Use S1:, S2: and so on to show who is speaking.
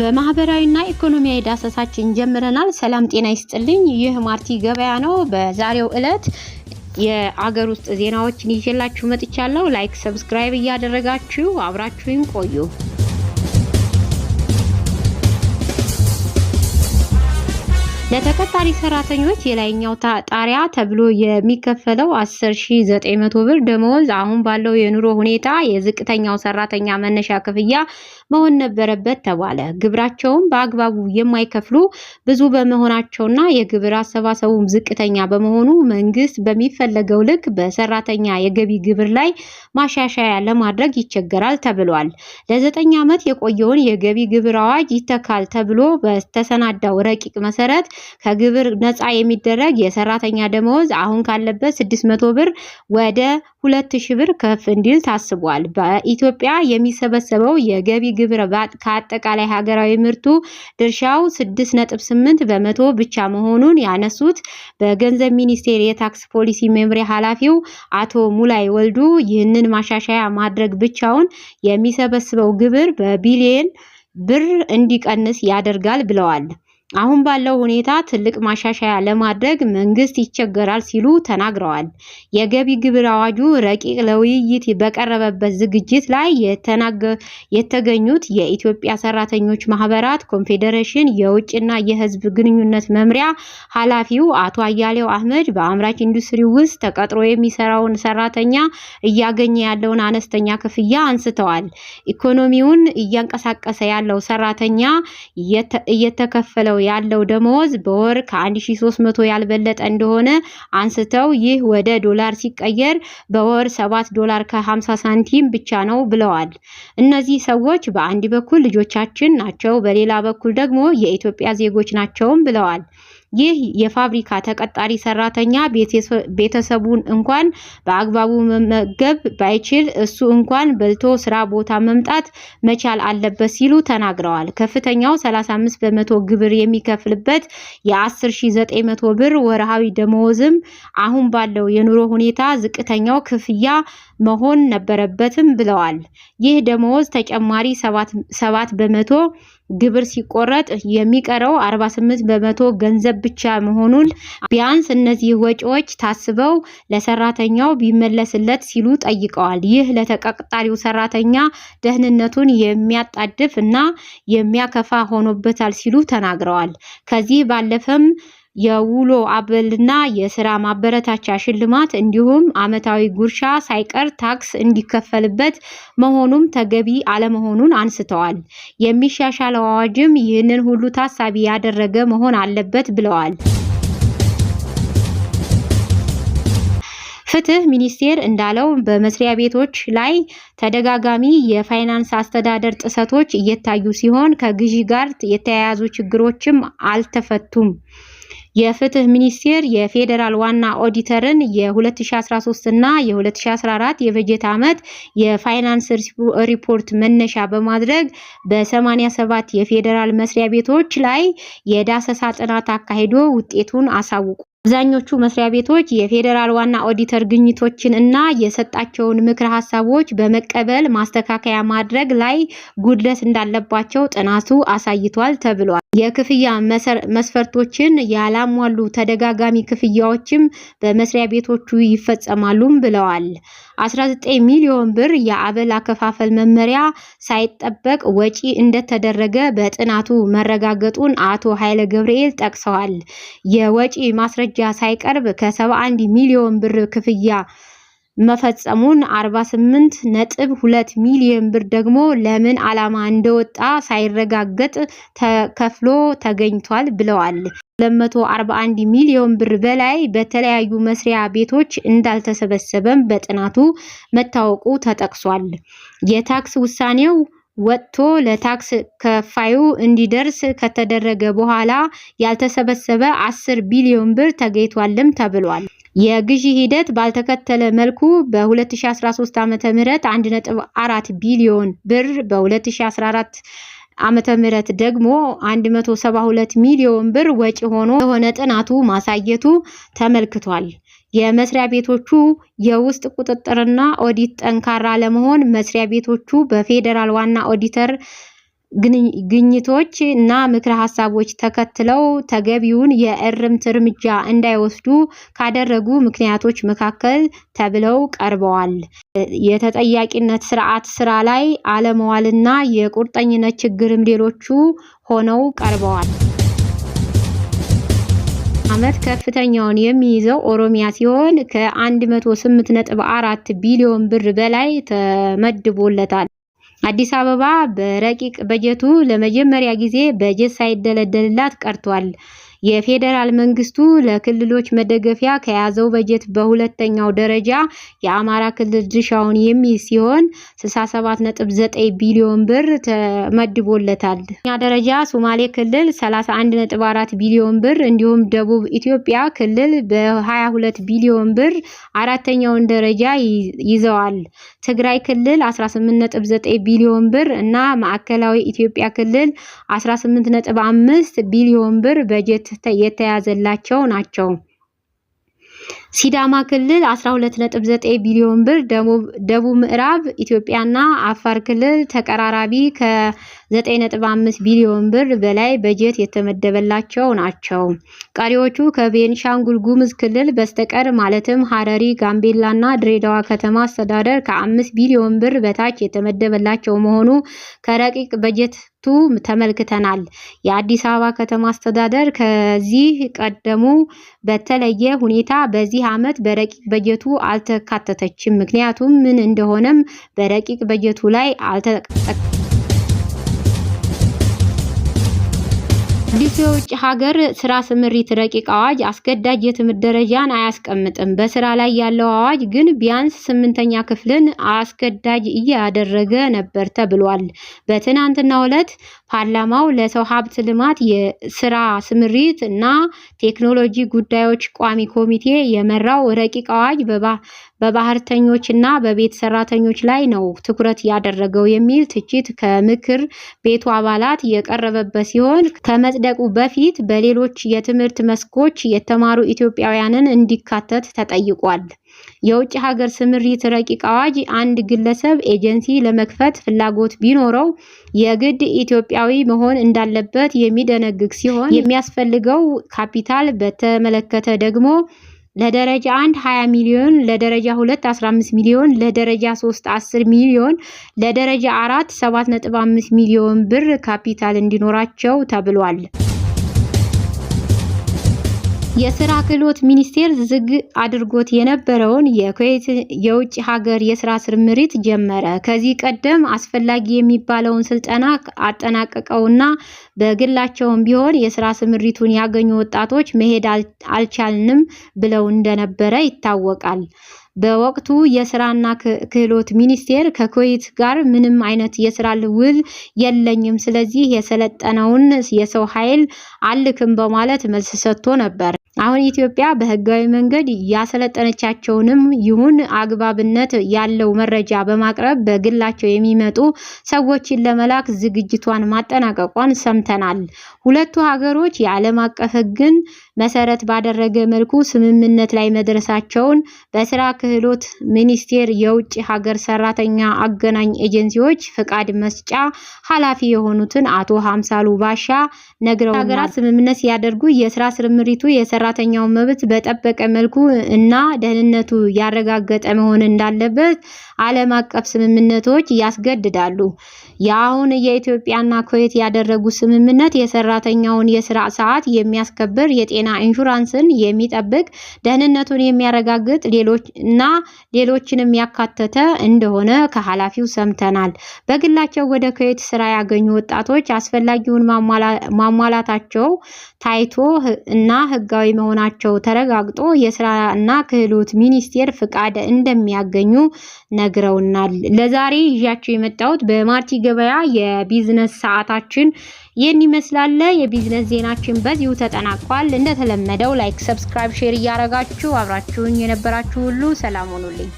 S1: በማህበራዊና ኢኮኖሚያዊ ዳሰሳችን ጀምረናል። ሰላም ጤና ይስጥልኝ። ይህ ማርቲ ገበያ ነው። በዛሬው ዕለት የአገር ውስጥ ዜናዎችን ይዤላችሁ መጥቻለሁ። ላይክ ሰብስክራይብ እያደረጋችሁ አብራችሁን ቆዩ። ለተቀጣሪ ሰራተኞች የላይኛው ጣሪያ ተብሎ የሚከፈለው 10900 ብር ደሞዝ አሁን ባለው የኑሮ ሁኔታ የዝቅተኛው ሰራተኛ መነሻ ክፍያ መሆን ነበረበት ተባለ። ግብራቸውን በአግባቡ የማይከፍሉ ብዙ በመሆናቸውና የግብር አሰባሰቡም ዝቅተኛ በመሆኑ መንግስት በሚፈለገው ልክ በሰራተኛ የገቢ ግብር ላይ ማሻሻያ ለማድረግ ይቸገራል ተብሏል። ለ9 ዓመት የቆየውን የገቢ ግብር አዋጅ ይተካል ተብሎ በተሰናዳው ረቂቅ መሰረት ከግብር ነፃ የሚደረግ የሰራተኛ ደመወዝ አሁን ካለበት 600 ብር ወደ 2000 ብር ከፍ እንዲል ታስቧል። በኢትዮጵያ የሚሰበሰበው የገቢ ግብር ከአጠቃላይ ሀገራዊ ምርቱ ድርሻው 6.8 በመቶ ብቻ መሆኑን ያነሱት በገንዘብ ሚኒስቴር የታክስ ፖሊሲ መምሪያ ኃላፊው አቶ ሙላይ ወልዱ ይህንን ማሻሻያ ማድረግ ብቻውን የሚሰበስበው ግብር በቢሊየን ብር እንዲቀንስ ያደርጋል ብለዋል። አሁን ባለው ሁኔታ ትልቅ ማሻሻያ ለማድረግ መንግስት ይቸገራል ሲሉ ተናግረዋል። የገቢ ግብር አዋጁ ረቂቅ ለውይይት በቀረበበት ዝግጅት ላይ የተገኙት የኢትዮጵያ ሰራተኞች ማህበራት ኮንፌዴሬሽን የውጭና የህዝብ ግንኙነት መምሪያ ኃላፊው አቶ አያሌው አህመድ በአምራች ኢንዱስትሪ ውስጥ ተቀጥሮ የሚሰራውን ሰራተኛ እያገኘ ያለውን አነስተኛ ክፍያ አንስተዋል። ኢኮኖሚውን እያንቀሳቀሰ ያለው ሰራተኛ እየተከፈለው ያለው ደመወዝ በወር ከ1300 ያልበለጠ እንደሆነ አንስተው ይህ ወደ ዶላር ሲቀየር በወር $7 ከ50 ሳንቲም ብቻ ነው ብለዋል። እነዚህ ሰዎች በአንድ በኩል ልጆቻችን ናቸው፣ በሌላ በኩል ደግሞ የኢትዮጵያ ዜጎች ናቸውም ብለዋል። ይህ የፋብሪካ ተቀጣሪ ሰራተኛ ቤተሰቡን እንኳን በአግባቡ መመገብ ባይችል እሱ እንኳን በልቶ ስራ ቦታ መምጣት መቻል አለበት ሲሉ ተናግረዋል። ከፍተኛው 35 በመቶ ግብር የሚከፍልበት የ10900 ብር ወርሃዊ ደመወዝም አሁን ባለው የኑሮ ሁኔታ ዝቅተኛው ክፍያ መሆን ነበረበትም ብለዋል። ይህ ደመወዝ ተጨማሪ 7 በመቶ ግብር ሲቆረጥ የሚቀረው 48 በመቶ ገንዘብ ብቻ መሆኑን ቢያንስ እነዚህ ወጪዎች ታስበው ለሰራተኛው ቢመለስለት ሲሉ ጠይቀዋል። ይህ ለተቀጣሪው ሰራተኛ ደህንነቱን የሚያጣድፍ እና የሚያከፋ ሆኖበታል ሲሉ ተናግረዋል። ከዚህ ባለፈም የውሎ አበልና የስራ ማበረታቻ ሽልማት እንዲሁም አመታዊ ጉርሻ ሳይቀር ታክስ እንዲከፈልበት መሆኑም ተገቢ አለመሆኑን አንስተዋል። የሚሻሻለው አዋጅም ይህንን ሁሉ ታሳቢ ያደረገ መሆን አለበት ብለዋል። ፍትህ ሚኒስቴር እንዳለው በመስሪያ ቤቶች ላይ ተደጋጋሚ የፋይናንስ አስተዳደር ጥሰቶች እየታዩ ሲሆን ከግዢ ጋር የተያያዙ ችግሮችም አልተፈቱም። የፍትህ ሚኒስቴር የፌዴራል ዋና ኦዲተርን የ2013 እና የ2014 የበጀት ዓመት የፋይናንስ ሪፖርት መነሻ በማድረግ በ87 የፌዴራል መስሪያ ቤቶች ላይ የዳሰሳ ጥናት አካሂዶ ውጤቱን አሳውቋል። አብዛኞቹ መስሪያ ቤቶች የፌዴራል ዋና ኦዲተር ግኝቶችን እና የሰጣቸውን ምክረ ሀሳቦች በመቀበል ማስተካከያ ማድረግ ላይ ጉድለት እንዳለባቸው ጥናቱ አሳይቷል ተብሏል። የክፍያ መስፈርቶችን ያላሟሉ ተደጋጋሚ ክፍያዎችም በመስሪያ ቤቶቹ ይፈጸማሉም ብለዋል። 19 ሚሊዮን ብር የአበል አከፋፈል መመሪያ ሳይጠበቅ ወጪ እንደተደረገ በጥናቱ መረጋገጡን አቶ ኃይለ ገብርኤል ጠቅሰዋል። የወጪ ማስረጃ ሳይቀርብ ከ71 ሚሊዮን ብር ክፍያ መፈጸሙን 48.2 ሚሊዮን ብር ደግሞ ለምን ዓላማ እንደወጣ ሳይረጋገጥ ተከፍሎ ተገኝቷል ብለዋል። 241 ሚሊዮን ብር በላይ በተለያዩ መስሪያ ቤቶች እንዳልተሰበሰበም በጥናቱ መታወቁ ተጠቅሷል። የታክስ ውሳኔው ወጥቶ ለታክስ ከፋዩ እንዲደርስ ከተደረገ በኋላ ያልተሰበሰበ 10 ቢሊዮን ብር ተገኝቷልም ተብሏል። የግዢ ሂደት ባልተከተለ መልኩ በ2013 ዓ.ም 1.4 ቢሊዮን ብር በ2014 ዓመተ ምህረት ደግሞ 172 ሚሊዮን ብር ወጪ ሆኖ የሆነ ጥናቱ ማሳየቱ ተመልክቷል። የመስሪያ ቤቶቹ የውስጥ ቁጥጥርና ኦዲት ጠንካራ ለመሆን መስሪያ ቤቶቹ በፌዴራል ዋና ኦዲተር ግኝቶች እና ምክረ ሀሳቦች ተከትለው ተገቢውን የእርምት እርምጃ እንዳይወስዱ ካደረጉ ምክንያቶች መካከል ተብለው ቀርበዋል። የተጠያቂነት ስርዓት ስራ ላይ አለመዋልና የቁርጠኝነት ችግርም ሌሎቹ ሆነው ቀርበዋል። ዓመት ከፍተኛውን የሚይዘው ኦሮሚያ ሲሆን ከ108.4 ቢሊዮን ብር በላይ ተመድቦለታል። አዲስ አበባ በረቂቅ በጀቱ ለመጀመሪያ ጊዜ በጀት ሳይደለደልላት ቀርቷል። የፌዴራል መንግስቱ ለክልሎች መደገፊያ ከያዘው በጀት በሁለተኛው ደረጃ የአማራ ክልል ድርሻውን የሚይዝ ሲሆን 67.9 ቢሊዮን ብር ተመድቦለታል። ደረጃ ሶማሌ ክልል 31.4 ቢሊዮን ብር እንዲሁም ደቡብ ኢትዮጵያ ክልል በ22 ቢሊዮን ብር አራተኛውን ደረጃ ይዘዋል። ትግራይ ክልል 18.9 ቢሊዮን ብር እና ማዕከላዊ ኢትዮጵያ ክልል 18.5 ቢሊዮን ብር በጀት የተያዘላቸው ናቸው። ሲዳማ ክልል 12.9 ቢሊዮን ብር፣ ደቡብ ምዕራብ ኢትዮጵያና አፋር ክልል ተቀራራቢ ከ9.5 ቢሊዮን ብር በላይ በጀት የተመደበላቸው ናቸው። ቀሪዎቹ ከቤንሻንጉል ጉሙዝ ክልል በስተቀር ማለትም ሐረሪ፣ ጋምቤላና ድሬዳዋ ከተማ አስተዳደር ከ5 ቢሊዮን ብር በታች የተመደበላቸው መሆኑ ከረቂቅ በጀቱ ተመልክተናል። የአዲስ አበባ ከተማ አስተዳደር ከዚህ ቀደሙ በተለየ ሁኔታ በዚህ ዓመት በረቂቅ በጀቱ አልተካተተችም። ምክንያቱም ምን እንደሆነም በረቂቅ በጀቱ ላይ አልተጠቀሰም። አዲሱ የውጭ ሀገር ስራ ስምሪት ረቂቅ አዋጅ አስገዳጅ የትምህርት ደረጃን አያስቀምጥም። በስራ ላይ ያለው አዋጅ ግን ቢያንስ 8ኛ ክፍልን አስገዳጅ እያደረገ ነበር ተብሏል። በትናንትናው ዕለት ፓርላማው ለሰው ሀብት ልማት የስራ ስምሪት እና ቴክኖሎጂ ጉዳዮች ቋሚ ኮሚቴ የመራው ረቂቅ አዋጅ በባህርተኞች እና በቤት ሰራተኞች ላይ ነው ትኩረት ያደረገው የሚል ትችት ከምክር ቤቱ አባላት የቀረበበት ሲሆን ከመጽደቁ በፊት በሌሎች የትምህርት መስኮች የተማሩ ኢትዮጵያውያንን እንዲካተት ተጠይቋል። የውጭ ሀገር ስምሪት ረቂቅ አዋጅ አንድ ግለሰብ ኤጀንሲ ለመክፈት ፍላጎት ቢኖረው የግድ ኢትዮጵያዊ መሆን እንዳለበት የሚደነግግ ሲሆን የሚያስፈልገው ካፒታል በተመለከተ ደግሞ ለደረጃ 1 20 ሚሊዮን፣ ለደረጃ 2 15 ሚሊዮን፣ ለደረጃ 3 10 ሚሊዮን፣ ለደረጃ 4 7.5 ሚሊዮን ብር ካፒታል እንዲኖራቸው ተብሏል። የስራ ክህሎት ሚኒስቴር ዝግ አድርጎት የነበረውን የኩዌት የውጭ ሀገር የስራ ስምሪት ጀመረ። ከዚህ ቀደም አስፈላጊ የሚባለውን ስልጠና አጠናቀቀውና በግላቸውም ቢሆን የስራ ስምሪቱን ያገኙ ወጣቶች መሄድ አልቻልንም ብለው እንደነበረ ይታወቃል። በወቅቱ የስራና ክህሎት ሚኒስቴር ከኩዌት ጋር ምንም አይነት የስራ ውል የለኝም፣ ስለዚህ የሰለጠነውን የሰው ኃይል አልክም በማለት መልስ ሰጥቶ ነበር። አሁን ኢትዮጵያ በህጋዊ መንገድ ያሰለጠነቻቸውንም ይሁን አግባብነት ያለው መረጃ በማቅረብ በግላቸው የሚመጡ ሰዎችን ለመላክ ዝግጅቷን ማጠናቀቋን ሰምተናል። ሁለቱ ሀገሮች የዓለም አቀፍ ህግን መሰረት ባደረገ መልኩ ስምምነት ላይ መድረሳቸውን በስራ ክህሎት ሚኒስቴር የውጭ ሀገር ሰራተኛ አገናኝ ኤጀንሲዎች ፍቃድ መስጫ ኃላፊ የሆኑትን አቶ ሀምሳሉ ባሻ ነግረው ሀገራት ስምምነት ሲያደርጉ የስራ ስምሪቱ የሰራተኛውን መብት በጠበቀ መልኩ እና ደህንነቱ ያረጋገጠ መሆን እንዳለበት ዓለም አቀፍ ስምምነቶች ያስገድዳሉ። የአሁን የኢትዮጵያና ኩዌት ያደረጉ ስምምነት የሰራተኛውን የስራ ሰዓት የሚያስከብር፣ የጤና ኢንሹራንስን የሚጠብቅ፣ ደህንነቱን የሚያረጋግጥ ሌሎችንም ያካተተ እንደሆነ ከኃላፊው ሰምተናል። በግላቸው ወደ ኩዌት ስራ ያገኙ ወጣቶች አስፈላጊውን ማሟላታቸው ታይቶ እና ህጋዊ መሆናቸው ተረጋግጦ የስራና ክህሎት ሚኒስቴር ፍቃድ እንደሚያገኙ ነግረውናል። ለዛሬ ይዣቸው የመጣሁት በማርቲ ገበያ የቢዝነስ ሰዓታችን ይህን ይመስላል። የቢዝነስ ዜናችን በዚሁ ተጠናቋል። እንደተለመደው ላይክ፣ ሰብስክራይብ፣ ሼር እያደረጋችሁ አብራችሁኝ የነበራችሁ ሁሉ ሰላም ሆኑልኝ።